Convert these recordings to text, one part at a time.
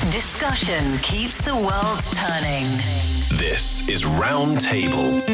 Discussion keeps the world turning. This is Roundtable.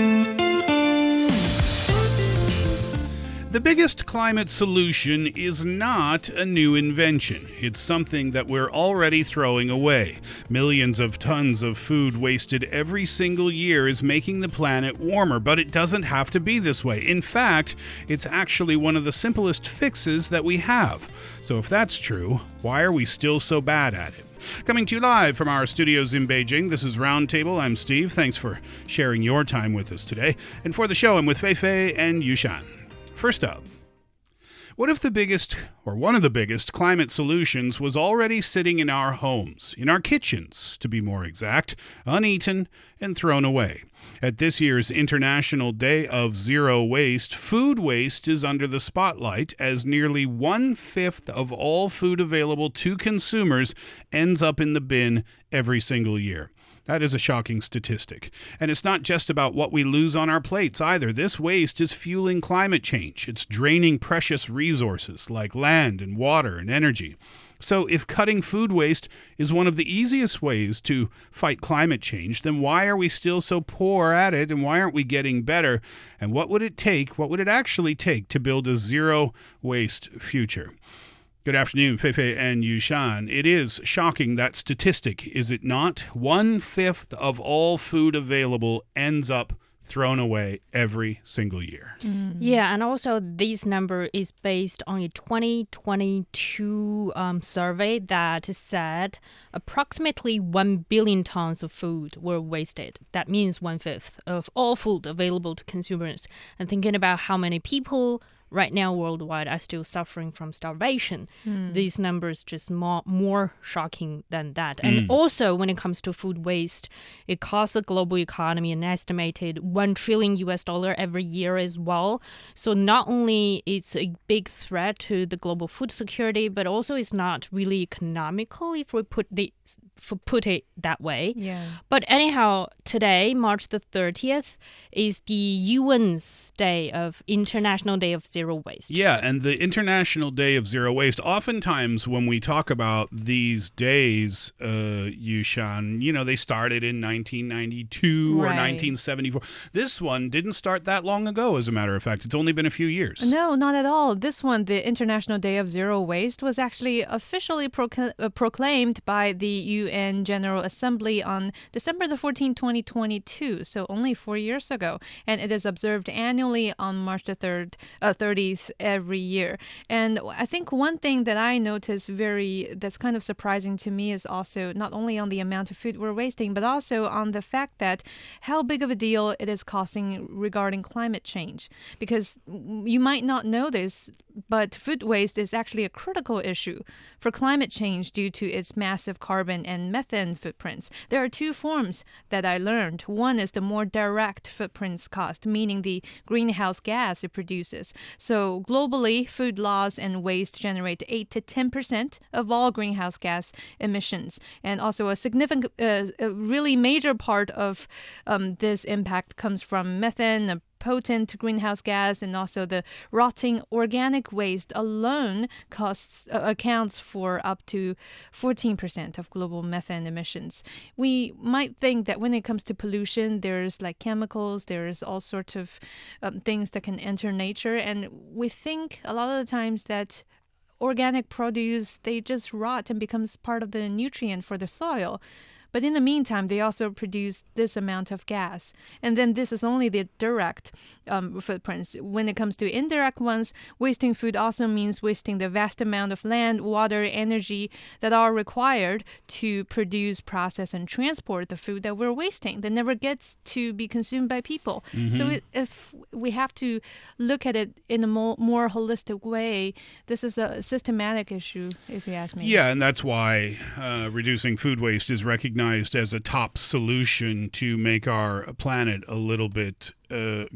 The biggest climate solution is not a new invention. It's something that we're already throwing away. Millions of tons of food wasted every single year is making the planet warmer, but it doesn't have to be this way. In fact, it's actually one of the simplest fixes that we have. So if that's true, why are we still so bad at it? Coming to you live from our studios in Beijing, this is Roundtable. I'm Steve. Thanks for sharing your time with us today. And for the show, I'm with Fei Fei and Yushan. First up, what if the biggest, or one of the biggest, climate solutions was already sitting in our homes, in our kitchens, to be more exact, uneaten and thrown away? At this year's International Day of Zero Waste, food waste is under the spotlight as nearly 1/5 of all food available to consumers ends up in the bin every single year. That is a shocking statistic. And it's not just about what we lose on our plates either. This waste is fueling climate change. It's draining precious resources like land and water and energy. So if cutting food waste is one of the easiest ways to fight climate change, then why are we still so poor at it, and why aren't we getting better? And what would it actually take to build a zero waste future? Good afternoon, Fei Fei and Yushan. It is shocking, that statistic, is it not? 1/5 of all food available ends up thrown away every single year. Yeah, and also this number is based on a 2022 survey that said approximately 1 billion tons of food were wasted. That means 1/5 of all food available to consumers. And thinking about how many people right now worldwide are still suffering from starvation. These numbers just more shocking than that. And also when it comes to food waste, it costs the global economy an estimated $1 trillion every year as well. So not only it's a big threat to the global food security, but also it's not really economical if we put it that way. Yeah. But anyhow, today, March the 30th, is the UN's International Day of Zero Waste. Yeah, and the International Day of Zero Waste, oftentimes when we talk about these days, Yushan, they started in 1992 or 1974. This one didn't start that long ago, as a matter of fact. It's only been a few years. No, not at all. This one, the International Day of Zero Waste, was actually officially proclaimed by the UN General Assembly on December the 14th, 2022, so only 4 years ago. And it is observed annually on March the 30th every year. And I think one thing that I noticed that's kind of surprising to me is also not only on the amount of food we're wasting, but also on the fact that how big of a deal it is causing regarding climate change. Because you might not know this, but food waste is actually a critical issue for climate change due to its massive carbon and methane footprints. There are two forms that I learned. One is the more direct footprints cost, meaning the greenhouse gas it produces. So globally, food loss and waste generate 8 to 10% of all greenhouse gas emissions. And also a significant, a really major part of this impact comes from methane, a potent greenhouse gas, and also the rotting organic waste alone accounts for up to 14% of global methane emissions. We might think that when it comes to pollution, there's like chemicals, there's all sorts of things that can enter nature, and we think a lot of the times that organic produce, they just rot and becomes part of the nutrient for the soil. But in the meantime, they also produce this amount of gas. And then this is only the direct footprints. When it comes to indirect ones, wasting food also means wasting the vast amount of land, water, energy that are required to produce, process, and transport the food that we're wasting that never gets to be consumed by people. So if we have to look at it in a more holistic way, this is a systematic issue, if you ask me. Yeah, and that's why reducing food waste is recognized as a top solution to make our planet a little bit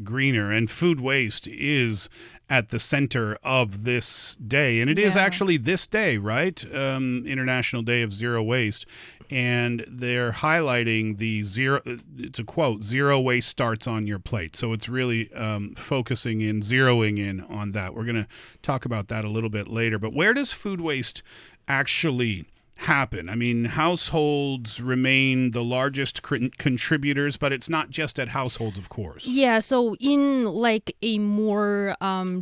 greener. And food waste is at the center of this day. And it is actually this day, right? International Day of Zero Waste. And they're highlighting the zero, it's a quote, zero waste starts on your plate. So it's really focusing in, zeroing in on that. We're going to talk about that a little bit later. But where does food waste actually happen? I mean, households remain the largest contributors, but it's not just at households, of course. Yeah, so in like a more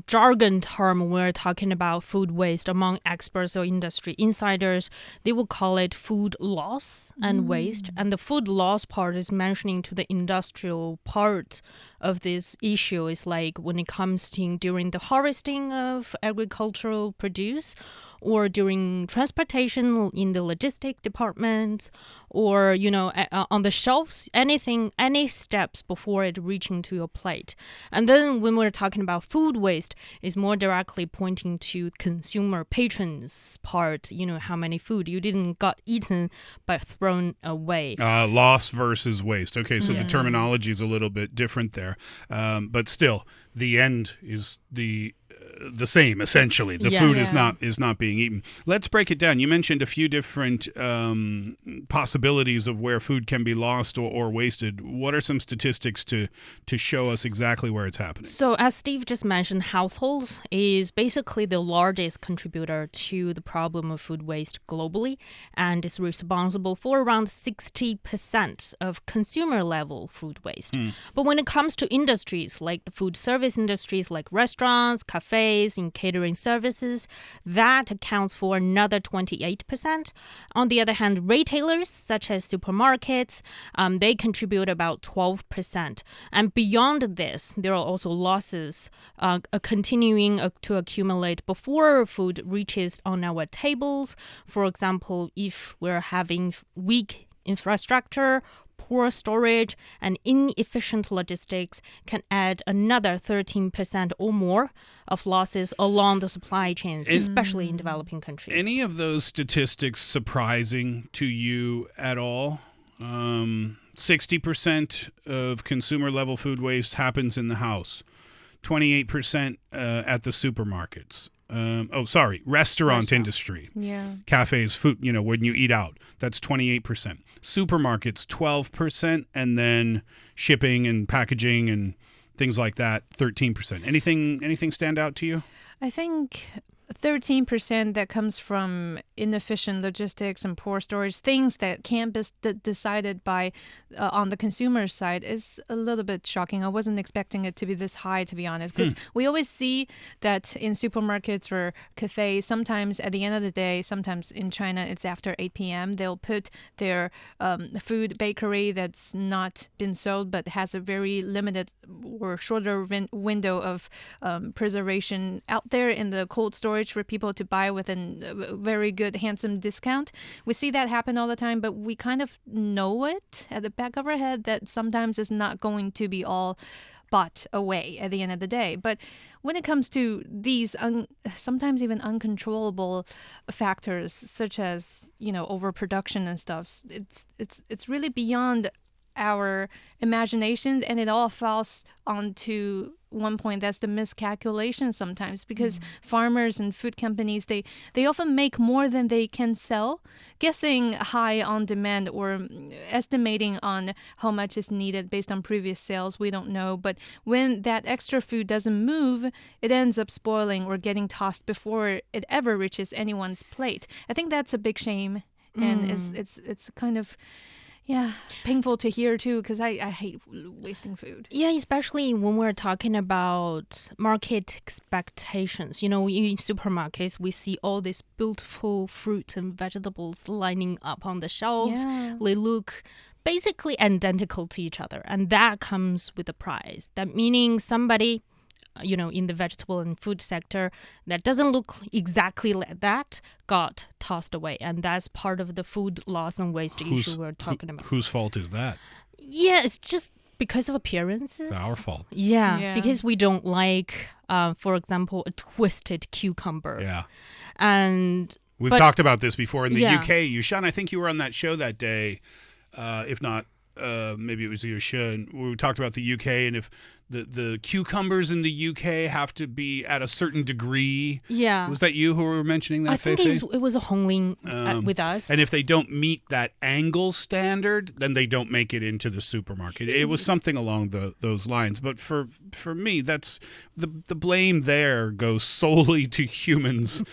jargon term, we're talking about food waste among experts or industry insiders. They will call it food loss and waste. And the food loss part is mentioning to the industrial part of this issue is like when it comes to during the harvesting of agricultural produce, or during transportation in the logistic department, or on the shelves, any steps before it reaching to your plate. And then when we're talking about food waste, is more directly pointing to consumer patrons part, how many food you didn't got eaten but thrown away. Loss versus waste. Okay, so the terminology is a little bit different there, but still the end is the same, essentially. The food is not being eaten. Let's break it down. You mentioned a few different possibilities of where food can be lost or wasted. What are some statistics to show us exactly where it's happening? So as Steve just mentioned, households is basically the largest contributor to the problem of food waste globally, and is responsible for around 60% of consumer level food waste. But when it comes to industries like the food service industries, like restaurants, cafes, in catering services, that accounts for another 28%. On the other hand, retailers such as supermarkets, they contribute about 12%. And beyond this, there are also losses continuing to accumulate before food reaches on our tables. For example, if we're having weak infrastructure, poor storage, and inefficient logistics can add another 13% or more of losses along the supply chains, especially in developing countries. Any of those statistics surprising to you at all? 60% of consumer-level food waste happens in the house. 28% at the supermarkets. Restaurant industry. Yeah. Cafes, food, when you eat out, that's 28%. Supermarkets, 12%, and then shipping and packaging and things like that, 13%. Anything stand out to you? I think 13% that comes from inefficient logistics and poor storage, things that can't be decided by on the consumer side, is a little bit shocking. I wasn't expecting it to be this high, to be honest, because we always see that in supermarkets or cafes, sometimes at the end of the day, sometimes in China, it's after 8 p.m., they'll put their food bakery that's not been sold but has a very limited or shorter window of preservation out there in the cold storage for people to buy with a very good, handsome discount. We see that happen all the time, but we kind of know it at the back of our head that sometimes it's not going to be all bought away at the end of the day. But when it comes to these sometimes even uncontrollable factors, such as overproduction and stuff, it's really beyond our imagination, and it all falls onto one point. That's the miscalculation sometimes, because farmers and food companies, they often make more than they can sell, guessing high on demand or estimating on how much is needed based on previous sales. We don't know, but when that extra food doesn't move, it ends up spoiling or getting tossed before it ever reaches anyone's plate. I think that's a big shame, and it's kind of painful to hear too, because I hate wasting food. Yeah, especially when we're talking about market expectations. In supermarkets, we see all these beautiful fruit and vegetables lining up on the shelves. Yeah. They look basically identical to each other, and that comes with a price. That meaning somebody in the vegetable and food sector that doesn't look exactly like that got tossed away. And that's part of the food loss and waste issue we're talking about. Whose fault is that? Yeah, it's just because of appearances. It's our fault. Yeah, because we don't like, for example, a twisted cucumber. Yeah. And we've talked about this before in the UK. Yushan, I think you were on that show that day, if not maybe it was Yushan, we talked about the UK, and if the cucumbers in the UK have to be at a certain degree. Yeah. Was that you who were mentioning that, I think Fei? it was a Hongling with us. And if they don't meet that angle standard, then they don't make it into the supermarket. It was something along those lines. But for me, that's the blame there goes solely to humans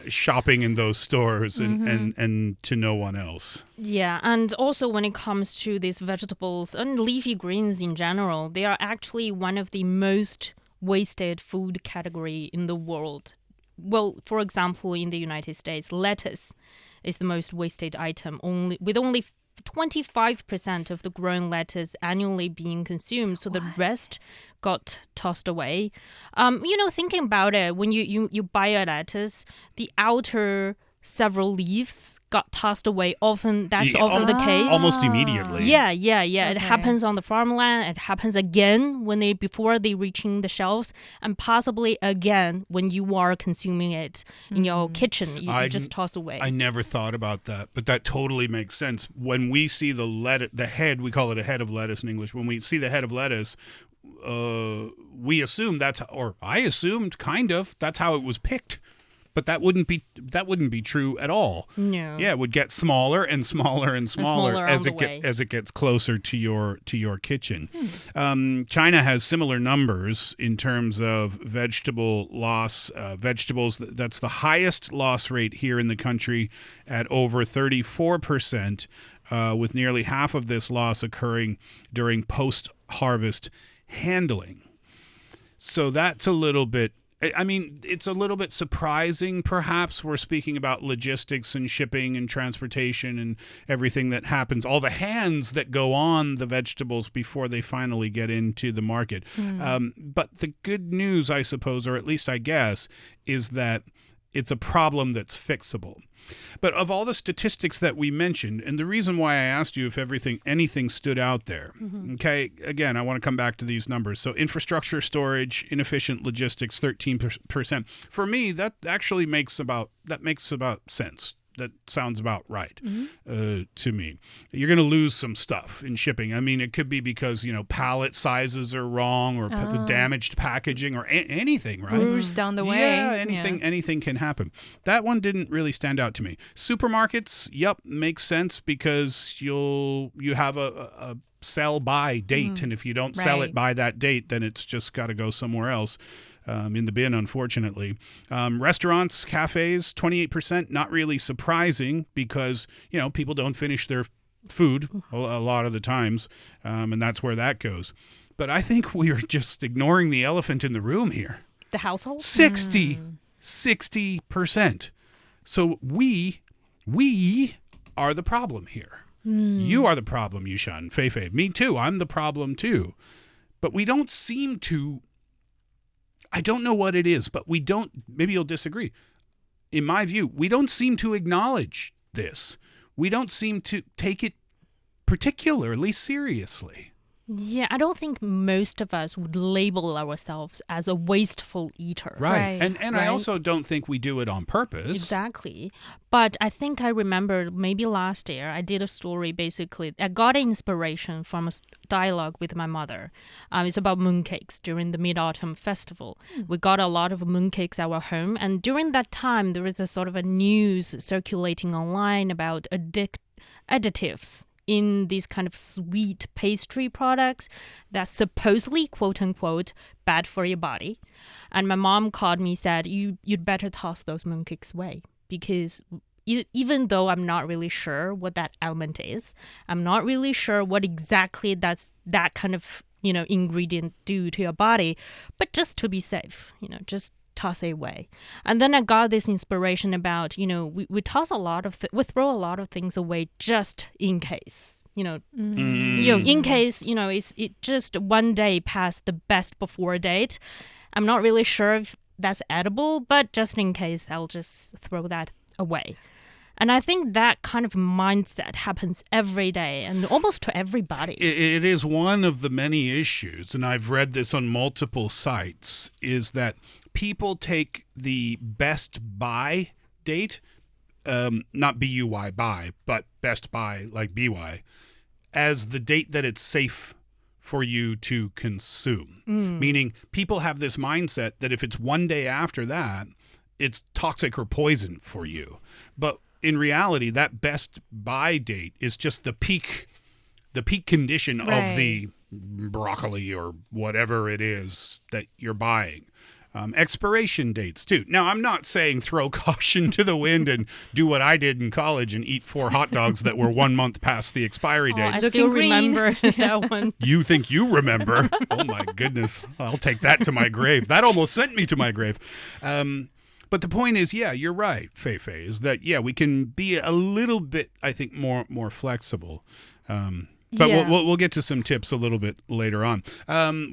shopping in those stores and to no one else. Yeah, and also when it comes to these vegetables and leafy greens in general, they are actually one of the most wasted food category in the world. Well, for example, in the United States, lettuce is the most wasted item, with only 25% of the grown lettuce annually being consumed, so the rest got tossed away. Thinking about it, when you buy a lettuce, the outer several leaves got tossed away. Often the case. Almost immediately. Yeah. Okay. It happens on the farmland. It happens again before they reaching the shelves, and possibly again when you are consuming it in your kitchen. You just toss away. I never thought about that, but that totally makes sense. When we see the head, we call it a head of lettuce in English. When we see the head of lettuce, we assume I assumed kind of that's how it was picked. But that wouldn't be true at all. No. Yeah, it would get smaller and smaller and smaller as it gets closer to your kitchen. China has similar numbers in terms of vegetable loss. Vegetables, that's the highest loss rate here in the country at over 34%, with nearly half of this loss occurring during post-harvest handling. So that's a little bit. I mean, it's a little bit surprising, perhaps. We're speaking about logistics and shipping and transportation and everything that happens, all the hands that go on the vegetables before they finally get into the market. But the good news, I suppose, or at least I guess, is that it's a problem that's fixable. But of all the statistics that we mentioned, and the reason why I asked you if anything stood out there, okay, again, I want to come back to these numbers. So infrastructure, storage, inefficient logistics, 13%. For me, that actually makes about sense. That sounds about right to me. You're going to lose some stuff in shipping. I mean, it could be because, pallet sizes are wrong or the damaged packaging or anything, right? Bruised down the way. Yeah, anything can happen. That one didn't really stand out to me. Supermarkets, yep, makes sense because you have a sell-by date, and if you don't sell it by that date, then it's just got to go somewhere else. In the bin, unfortunately. Restaurants, cafes, 28%, not really surprising because, people don't finish their food a lot of the times, and that's where that goes. But I think we are just ignoring the elephant in the room here. The household? 60%. So we are the problem here. You are the problem, Yushan, Fei Fei. Me too. I'm the problem too. But we don't seem to... I don't know what it is, but we don't, maybe you'll disagree. In my view, we don't seem to acknowledge this. We don't seem to take it particularly seriously. Yeah, I don't think most of us would label ourselves as a wasteful eater. Right. And I also don't think we do it on purpose. Exactly. But I think I remember maybe last year I did a story basically. I got inspiration from a dialogue with my mother. It's about mooncakes during the Mid-Autumn Festival. We got a lot of mooncakes at our home. And during that time, there was a sort of a news circulating online about additives in these kind of sweet pastry products that's supposedly, quote unquote, bad for your body. And my mom called me, said, you'd better toss those mooncakes away because even though I'm not really sure what that element is, I'm not really sure what exactly that kind of, ingredient do to your body, but just to be safe, just toss it away. And then I got this inspiration about, we toss we throw a lot of things away just in case, in case, it just one day past the best before date. I'm not really sure if that's edible, but just in case, I'll just throw that away. And I think that kind of mindset happens every day and almost to everybody. It is one of the many issues, and I've read this on multiple sites, is that people take the best buy date, not B-U-Y buy, but best buy like B-Y, as the date that it's safe for you to consume. Meaning people have this mindset that if it's one day after that, it's toxic or poison for you. But in reality, that best buy date is just the peak condition of the broccoli or whatever it is that you're buying. Expiration dates too. Now, I'm not saying throw caution to the wind and do what I did in college and eat 4 hot dogs that were 1 month past the expiry date. I still remember that one. You think you remember? Oh my goodness. I'll take that to my grave. That almost sent me to my grave. But the point is, yeah, you're right, Fei Fei, is that, yeah, we can be a little bit, I think, more flexible. But we'll get to some tips a little bit later on.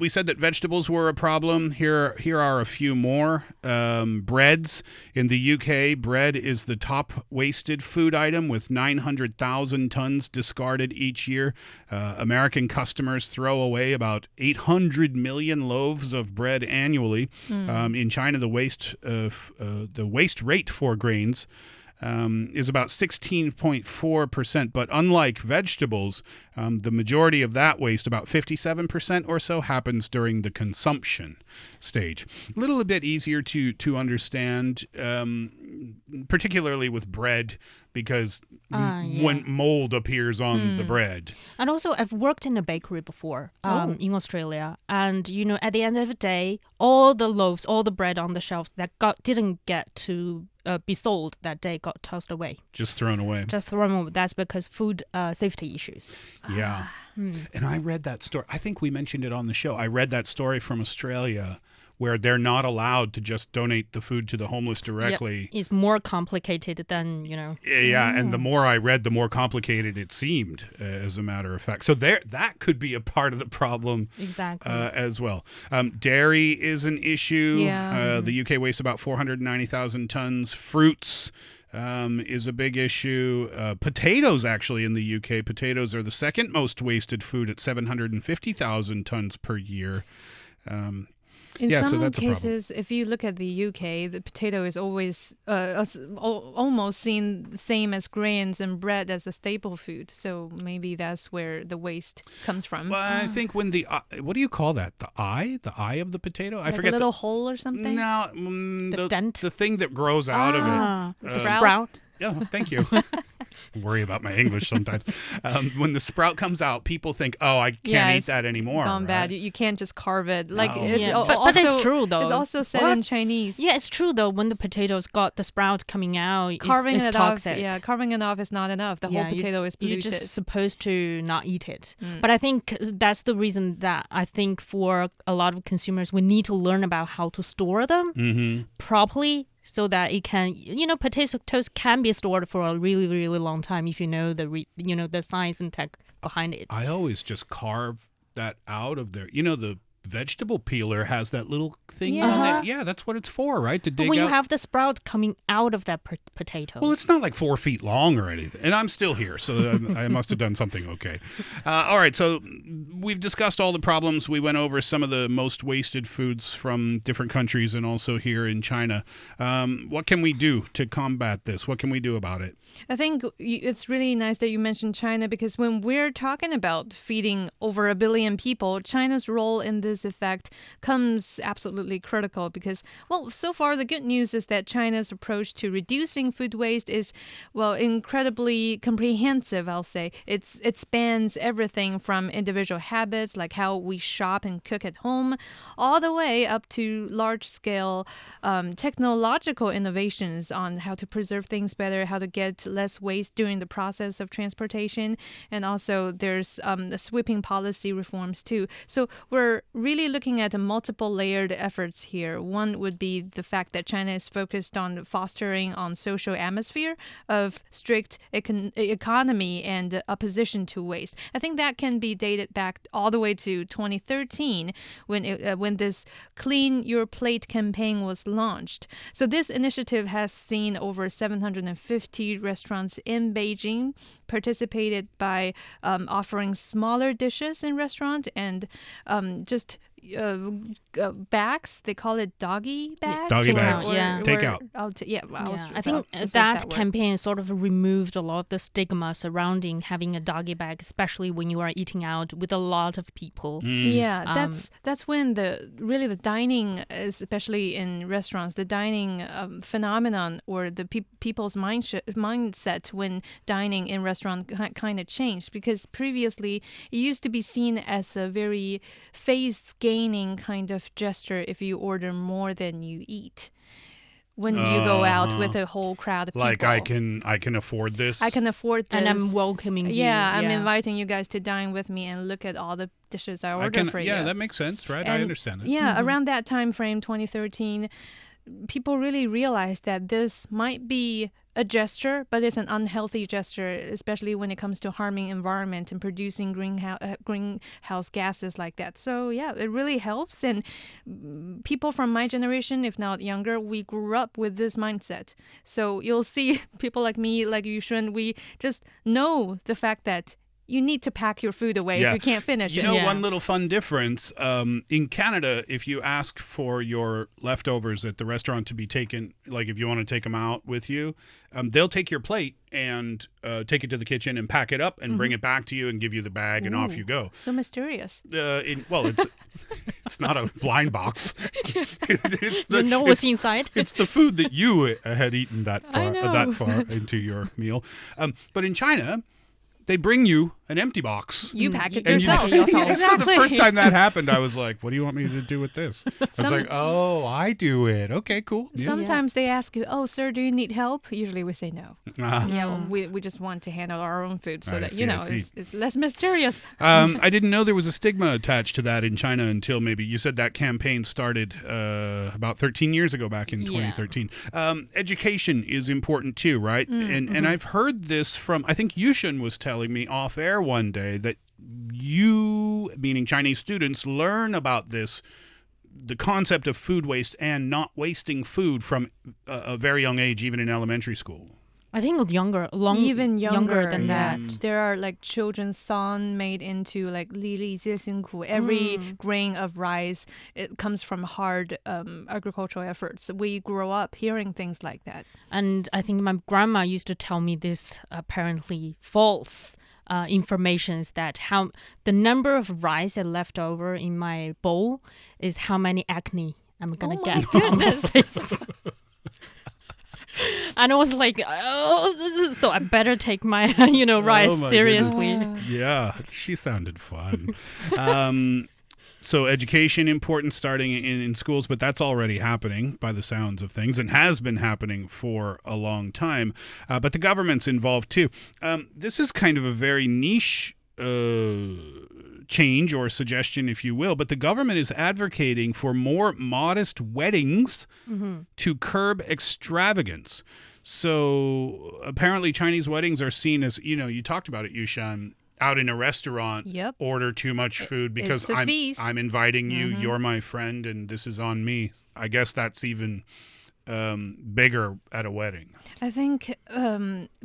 We said that vegetables were a problem. Here are a few more. Breads. In the UK, bread is the top wasted food item with 900,000 tons discarded each year. American customers throw away about 800 million loaves of bread annually. In China, the waste rate for grains is about 16.4%. But unlike vegetables, the majority of that waste, about 57% or so, happens during the consumption stage. A little bit easier to understand, particularly with bread, because when mold appears on the bread. And also, I've worked in a bakery before in Australia. And, at the end of the day, all the loaves, all the bread on the shelves that didn't get to be sold that day got tossed away. Just thrown away. That's because food safety issues. Yeah. And I read that story. I think we mentioned it on the show. I read that story from Australia where they're not allowed to just donate the food to the homeless directly. Yep. It's more complicated than, Yeah, and the more I read, the more complicated it seemed, as a matter of fact. So that could be a part of the problem as well. Dairy is an issue. Yeah. The UK wastes about 490,000 tons. Fruits is a big issue. Potatoes, actually, in the UK, potatoes are the second most wasted food at 750,000 tons per year. In so some that's cases, if you look at the UK, the potato is always almost seen the same as grains and bread as a staple food. So maybe that's where the waste comes from. Well, I think when what do you call that? The eye of the potato? I forget. A little hole or something? No, the dent? The thing that grows out of it. Sprout? Yeah, thank you. Worry about my English sometimes. When the sprout comes out, people think, "Oh, I can't eat that anymore." Gone bad. Right? You can't just carve it. No. But it's true though. It's also said in Chinese. Yeah, it's true though. When the potatoes got the sprout coming out, carving it's it toxic. off. Yeah, carving it off is not enough. The whole potato is polluted. You're just supposed to not eat it. But I think that's the reason that I think for a lot of consumers, we need to learn about how to store them properly. So that it can, potatoes can be stored for a really, really long time if you know the science and tech behind it. I always just carve that out of there. The vegetable peeler has that little thing on it. Yeah, that's what it's for, right? To dig when out. You have the sprout coming out of that potato. Well, it's not like 4 feet long or anything. And I'm still here, so I must have done something okay. All right, so we've discussed all the problems. We went over some of the most wasted foods from different countries and also here in China. What can we do to combat this? What can we do about it? I think it's really nice that you mentioned China, because when we're talking about feeding over 1 billion people, China's role in this effect comes absolutely critical because, so far the good news is that China's approach to reducing food waste is, incredibly comprehensive, I'll say. It spans everything from individual habits, like how we shop and cook at home, all the way up to large-scale technological innovations on how to preserve things better, how to get less waste during the process of transportation. And also there's the sweeping policy reforms too. So we're really looking at multiple layered efforts here. One would be the fact that China is focused on fostering on social atmosphere of strict economy and opposition to waste. I think that can be dated back all the way to 2013 when this Clean Your Plate campaign was launched. So this initiative has seen over 750 restaurants in Beijing participated by offering smaller dishes in restaurants and just bags. They call it doggy bags. Doggy bags. Yeah. Takeout. I think that campaign sort of removed a lot of the stigma surrounding having a doggy bag, especially when you are eating out with a lot of people. Yeah, that's when the dining, especially in restaurants, the dining phenomenon or the people's mindset when dining in restaurant kind of changed, because previously it used to be seen as a very face-gaining kind of gesture if you order more than you eat. When you go out with a whole crowd of people. Like, I can afford this. I can afford this. And I'm welcoming you. Yeah, I'm inviting you guys to dine with me and look at all the dishes I ordered for you. Yeah, that makes sense, right? I understand that. Yeah, around that time frame, 2013, people really realized that this might be a gesture, but it's an unhealthy gesture, especially when it comes to harming environment and producing greenhouse gases like that. So yeah, it really helps. And people from my generation, if not younger, we grew up with this mindset. So you'll see people like me, like Yushan, we just know the fact that you need to pack your food away if you can't finish it. You know, one little fun difference, in Canada, if you ask for your leftovers at the restaurant to be taken, like if you want to take them out with you, they'll take your plate and take it to the kitchen and pack it up and bring it back to you and give you the bag and off you go. So mysterious. It's not a blind box. You know what's inside. It's the food that you had eaten that far into your meal. But in China, they bring you an empty box. You pack it And yourself. So the first time that happened, I was like, what do you want me to do with this? I was like, oh, I do it. Okay, cool. Yeah. Sometimes they ask you, oh, sir, do you need help? Usually we say no. Yeah, we just want to handle our own food so that, it's less mysterious. I didn't know there was a stigma attached to that in China until maybe you said that campaign started about 13 years ago, back in 2013. Education is important too, right? And I've heard this from, I think Yushan was telling me off air one day that you, meaning Chinese students, learn about this, the concept of food waste and not wasting food from a very young age, even in elementary school. I think even younger than that. There are like children's song made into like 粒粒皆辛苦. Every grain of rice, it comes from hard agricultural efforts. We grow up hearing things like that. And I think my grandma used to tell me this apparently false information, is that how the number of rice that left over in my bowl is how many acne I'm gonna get. Goodness. And I was like, oh, so I better take my, rice seriously. Yeah, she sounded fun. So education important starting in schools, but that's already happening by the sounds of things and has been happening for a long time. But the government's involved too. This is kind of a very niche change or suggestion, if you will, but the government is advocating for more modest weddings to curb extravagance. So apparently Chinese weddings are seen as, you talked about it, Yushan, out in a restaurant, order too much food because I'm inviting you, you're my friend, and this is on me. I guess that's even bigger at a wedding. I think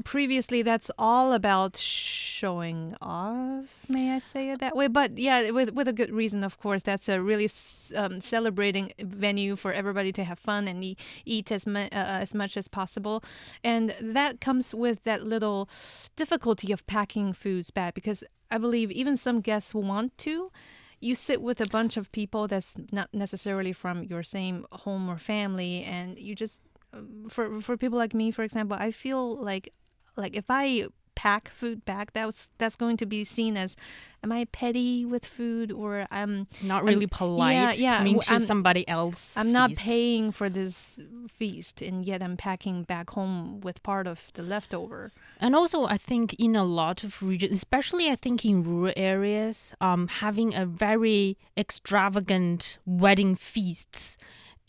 previously that's all about showing off, may I say it that way? But yeah, with a good reason, of course. That's a really celebrating venue for everybody to have fun and eat as much as possible. And that comes with that little difficulty of packing foods back, because I believe even some guests want to. You sit with a bunch of people that's not necessarily from your same home or family, and you just, for people like me, for example, I feel like if I pack food back, that's going to be seen as, am I petty with food, or I'm not really polite coming to somebody else. I'm not paying for this feast, and yet I'm packing back home with part of the leftover. And also, I think in a lot of regions, especially I think in rural areas, having a very extravagant wedding feasts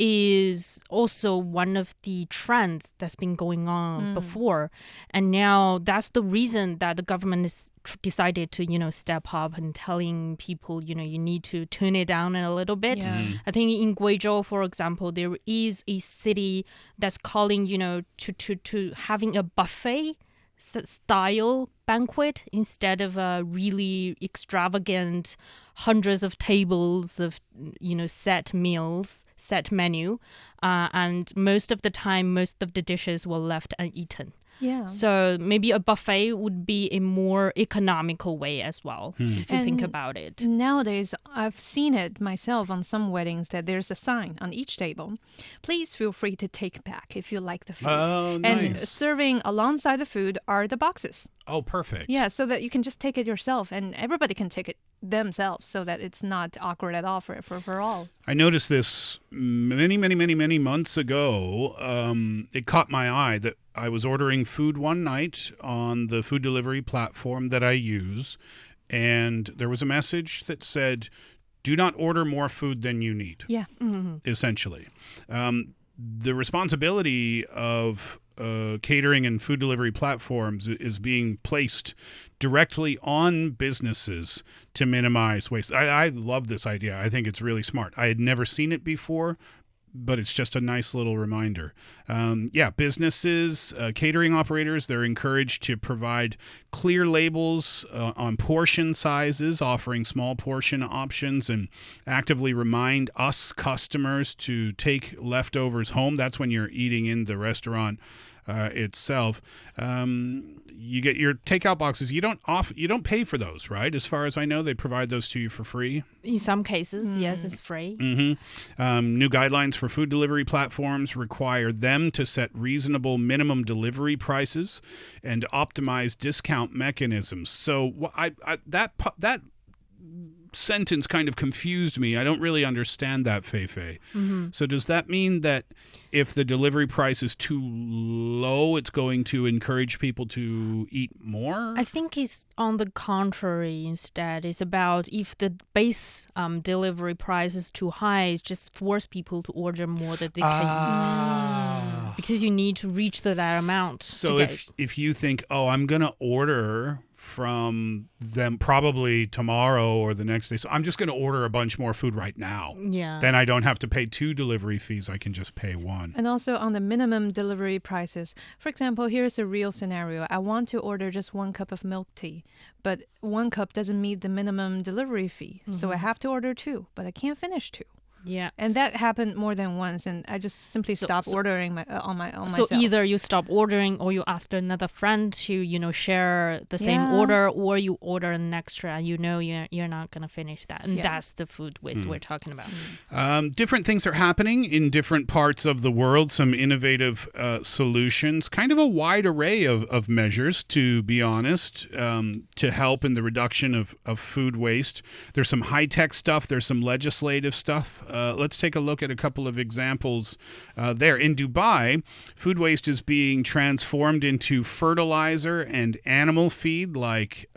is also one of the trends that's been going on before. And now that's the reason that the government has decided to, step up and telling people, you need to tune it down a little bit. Yeah. I think in Guizhou, for example, there is a city that's calling, to having a buffet style banquet instead of a really extravagant hundreds of tables of set meals, set menu, and most of the time most of the dishes were left uneaten. Yeah. So maybe a buffet would be a more economical way as well, if you think And about it. Nowadays, I've seen it myself on some weddings that there's a sign on each table. Please feel free to take back if you like the food. Oh, And nice. serving alongside the food are the boxes. Oh, perfect. Yeah, so that you can just take it yourself and everybody can take it themselves so that it's not awkward at all for all. I noticed this many months ago. It caught my eye that I was ordering food one night on the food delivery platform that I use, and there was a message that said, "Do not order more food than you need," Yeah. essentially. The responsibility of catering and food delivery platforms is being placed directly on businesses to minimize waste. I love this idea. I think it's really smart. I had never seen it before, but it's just a nice little reminder. Businesses, catering operators, they're encouraged to provide clear labels on portion sizes, offering small portion options, and actively remind us customers to take leftovers home. That's when you're eating in the restaurant itself. You get your takeout boxes. You don't pay for those, right? As far as I know, they provide those to you for free. In some cases, yes, it's free. New guidelines for food delivery platforms require them to set reasonable minimum delivery prices and optimize discount mechanisms. So that sentence kind of confused me. I don't really understand that, Fei Fei. So does that mean that if the delivery price is too low, it's going to encourage people to eat more? I think it's on the contrary instead. It's about if the base delivery price is too high, it just force people to order more that they can eat. Because you need to reach that amount. So if you think, I'm going to order from them probably tomorrow or the next day, so I'm just going to order a bunch more food right now. Yeah. Then I don't have to pay 2 delivery fees. I can just pay 1. And also on the minimum delivery prices. For example, here's a real scenario. I want to order just 1 cup of milk tea, but 1 cup doesn't meet the minimum delivery fee. So I have to order 2, but I can't finish 2. Yeah. And that happened more than once, and I just simply stopped ordering on myself. So either you stop ordering, or you ask another friend to share the same order, or you order an extra, and you're not gonna finish that, and that's the food waste we're talking about. Different things are happening in different parts of the world. Some innovative solutions, kind of a wide array of measures, to be honest, to help in the reduction of food waste. There's some high-tech stuff. There's some legislative stuff. Let's take a look at a couple of examples there. In Dubai, food waste is being transformed into fertilizer and animal feed, like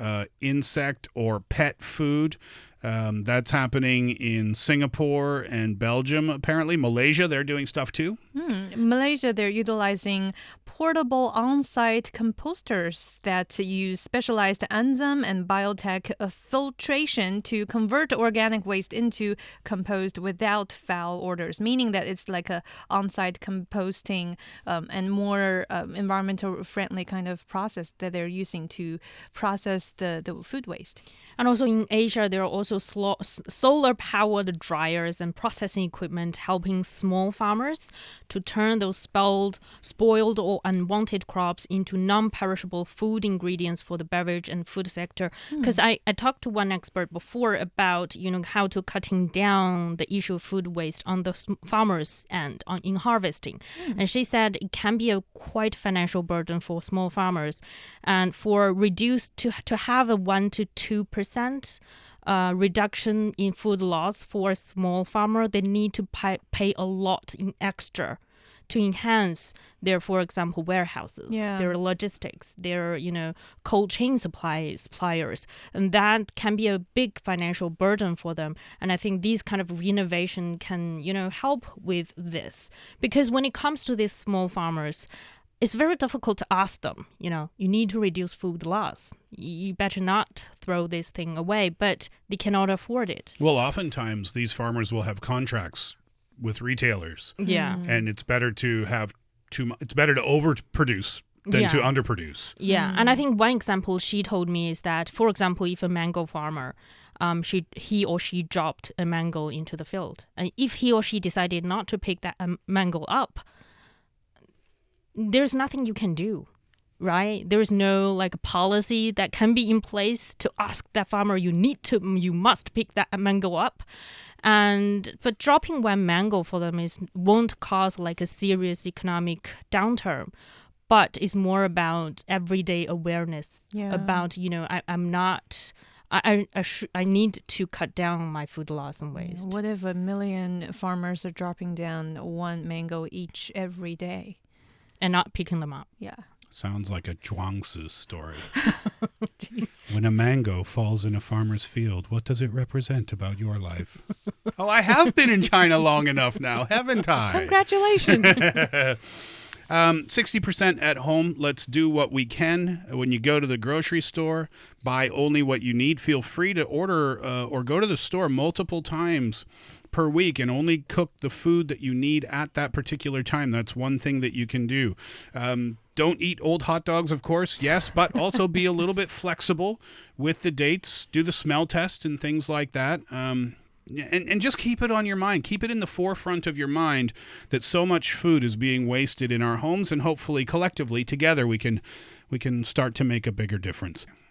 insect or pet food. That's happening in Singapore and Belgium, apparently. Malaysia, they're doing stuff too. Malaysia, they're utilizing portable on-site composters that use specialized enzyme and biotech filtration to convert organic waste into compost without foul odors, meaning that it's like a on-site composting and more environmental friendly kind of process that they're using to process the food waste. And also in Asia, there are also solar-powered dryers and processing equipment helping small farmers to turn those spoiled or unwanted crops into non-perishable food ingredients for the beverage and food sector. Because I talked to one expert before about how to cutting down the issue of food waste on the farmers' end in harvesting. And she said it can be a quite financial burden for small farmers, and for reduced to have a 1 to 2% reduction in food loss for a small farmer, they need to pay a lot in extra to enhance their, for example, warehouses, their logistics, their, cold chain suppliers. And that can be a big financial burden for them. And I think these kind of innovation can, help with this. Because when it comes to these small farmers, it's very difficult to ask them, you need to reduce food loss. You better not throw this thing away, but they cannot afford it. Well, oftentimes these farmers will have contracts with retailers. Yeah. And it's better to have it's better to overproduce than to Yeah. underproduce. Yeah, and I think one example she told me is that, for example, if a mango farmer, he or she dropped a mango into the field, and if he or she decided not to pick that mango up, there's nothing you can do, right? There's no like policy that can be in place to ask that farmer, you must pick that mango up. But dropping one mango for them won't cause like a serious economic downturn, but it's more about everyday awareness about, I need to cut down my food loss and waste. What if 1 million farmers are dropping down one mango each every day? And not picking them up. Yeah. Sounds like a Zhuangzi story. Jeez. When a mango falls in a farmer's field, what does it represent about your life? Oh, I have been in China long enough now, haven't I? Congratulations. 60% at home. Let's do what we can. When you go to the grocery store, buy only what you need. Feel free to order or go to the store multiple times per week and only cook the food that you need at that particular time. That's one thing that you can do. Don't eat old hot dogs, of course, yes, but also be a little bit flexible with the dates. Do the smell test and things like that. And just keep it on your mind. Keep it in the forefront of your mind that so much food is being wasted in our homes, and hopefully collectively together we can start to make a bigger difference.